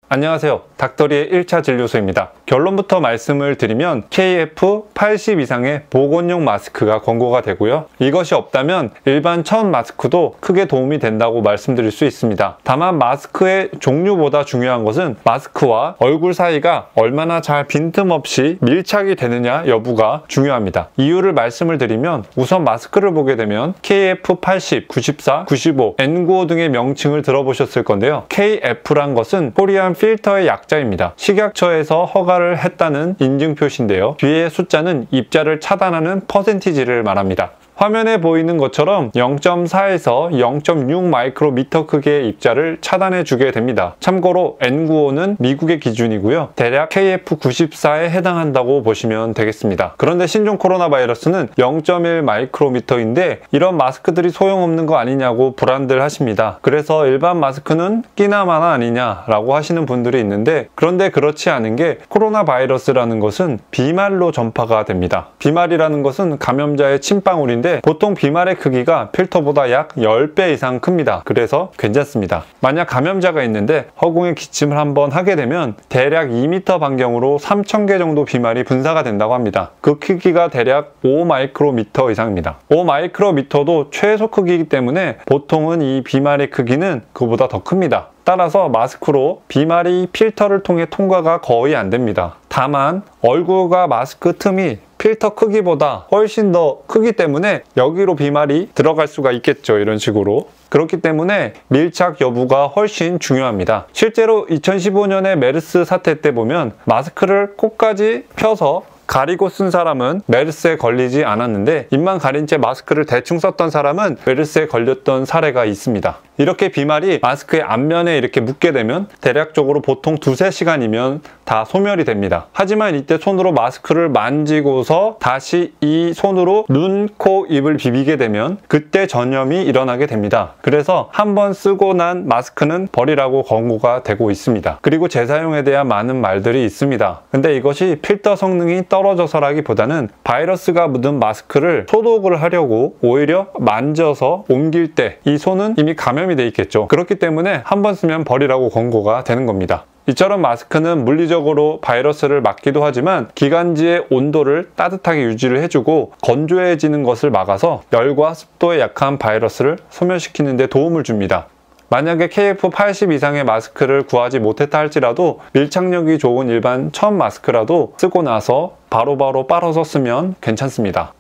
안녕하세요. 닥터리의 1차 진료소입니다. 결론부터 말씀을 드리면 KF80 이상의 보건용 마스크가 권고가 되고요. 이것이 없다면 일반 천 마스크도 크게 도움이 된다고 말씀드릴 수 있습니다. 다만 마스크의 종류보다 중요한 것은 마스크와 얼굴 사이가 얼마나 잘 빈틈없이 밀착이 되느냐 여부가 중요합니다. 이유를 말씀을 드리면 우선 마스크를 보게 되면 KF80, 94, 95, N95 등의 명칭을 들어보셨을 건데요. KF란 것은 코리안 필터의 약자입니다. 식약처에서 허가를 했다는 인증 표시인데요. 뒤에 숫자는 입자를 차단하는 퍼센티지를 말합니다. 화면에 보이는 것처럼 0.4에서 0.6 마이크로미터 크기의 입자를 차단해 주게 됩니다. 참고로 N95는 미국의 기준이고요. 대략 KF94에 해당한다고 보시면 되겠습니다. 그런데 신종 코로나 바이러스는 0.1 마이크로미터인데 이런 마스크들이 소용없는 거 아니냐고 불안들 하십니다. 그래서 일반 마스크는 끼나마나 아니냐라고 하시는 분들이 있는데, 그런데 그렇지 않은 게 코로나 바이러스라는 것은 비말로 전파가 됩니다. 비말이라는 것은 감염자의 침방울인데 보통 비말의 크기가 필터보다 약 10배 이상 큽니다. 그래서 괜찮습니다. 만약 감염자가 있는데 허공에 기침을 한번 하게 되면 대략 2m 반경으로 3,000개 정도 비말이 분사가 된다고 합니다. 그 크기가 대략 5 마이크로미터 이상입니다. 5 마이크로미터도 최소 크기이기 때문에 보통은 이 비말의 크기는 그보다 더 큽니다. 따라서 마스크로 비말이 필터를 통해 통과가 거의 안 됩니다. 다만 얼굴과 마스크 틈이 필터 크기보다 훨씬 더 크기 때문에 여기로 비말이 들어갈 수가 있겠죠. 이런 식으로. 그렇기 때문에 밀착 여부가 훨씬 중요합니다. 실제로 2015년에 메르스 사태 때 보면 마스크를 코까지 펴서 가리고 쓴 사람은 메르스에 걸리지 않았는데 입만 가린 채 마스크를 대충 썼던 사람은 메르스에 걸렸던 사례가 있습니다. 이렇게 비말이 마스크의 앞면에 이렇게 묻게 되면 대략적으로 보통 2~3시간이면 다 소멸이 됩니다. 하지만 이때 손으로 마스크를 만지고서 다시 이 손으로 눈, 코, 입을 비비게 되면 그때 전염이 일어나게 됩니다. 그래서 한번 쓰고 난 마스크는 버리라고 권고가 되고 있습니다. 그리고 재사용에 대한 많은 말들이 있습니다. 근데 이것이 필터 성능이 떨어져서라기보다는 바이러스가 묻은 마스크를 소독을 하려고 오히려 만져서 옮길 때 이 손은 이미 감염이 돼 있겠죠. 그렇기 때문에 한번 쓰면 버리라고 권고가 되는 겁니다. 이처럼 마스크는 물리적으로 바이러스를 막기도 하지만 기관지의 온도를 따뜻하게 유지를 해주고 건조해지는 것을 막아서 열과 습도에 약한 바이러스를 소멸시키는 데 도움을 줍니다. 만약에 KF80 이상의 마스크를 구하지 못했다 할지라도 밀착력이 좋은 일반 천 마스크라도 쓰고 나서 바로바로 빨아서 쓰면 괜찮습니다.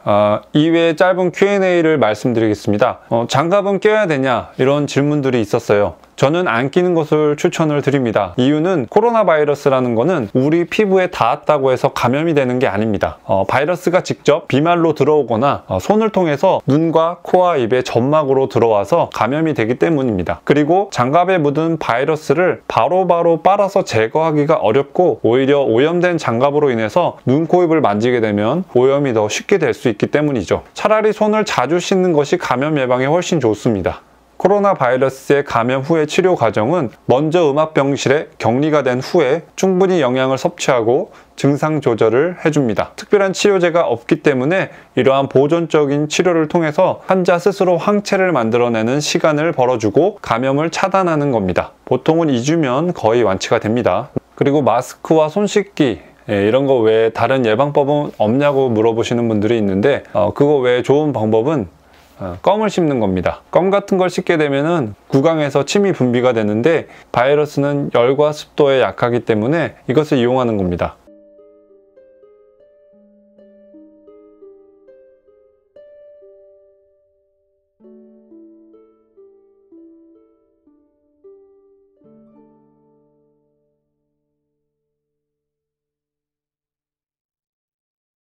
이외에 짧은 Q&A를 말씀드리겠습니다. 장갑은 껴야 되냐? 이런 질문들이 있었어요. 저는 안 끼는 것을 추천을 드립니다. 이유는 코로나 바이러스라는 거는 우리 피부에 닿았다고 해서 감염이 되는 게 아닙니다. 바이러스가 직접 비말로 들어오거나 손을 통해서 눈과 코와 입의 점막으로 들어와서 감염이 되기 때문입니다. 그리고 장갑에 묻은 바이러스를 바로바로 빨아서 제거하기가 어렵고 오히려 오염된 장갑으로 인해서 눈, 코, 입을 만지게 되면 오염이 더 쉽게 될 수 있기 때문이죠. 차라리 손을 자주 씻는 것이 감염 예방에 훨씬 좋습니다. 코로나 바이러스의 감염 후의 치료 과정은 먼저 음압병실에 격리가 된 후에 충분히 영양을 섭취하고 증상 조절을 해줍니다. 특별한 치료제가 없기 때문에 이러한 보존적인 치료를 통해서 환자 스스로 항체를 만들어내는 시간을 벌어주고 감염을 차단하는 겁니다. 보통은 2주면 거의 완치가 됩니다. 그리고 마스크와 손 씻기 이런 거 외에 다른 예방법은 없냐고 물어보시는 분들이 있는데 그거 외에 좋은 방법은 껌을 씹는 겁니다. 껌 같은 걸 씹게 되면은 구강에서 침이 분비가 되는데 바이러스는 열과 습도에 약하기 때문에 이것을 이용하는 겁니다.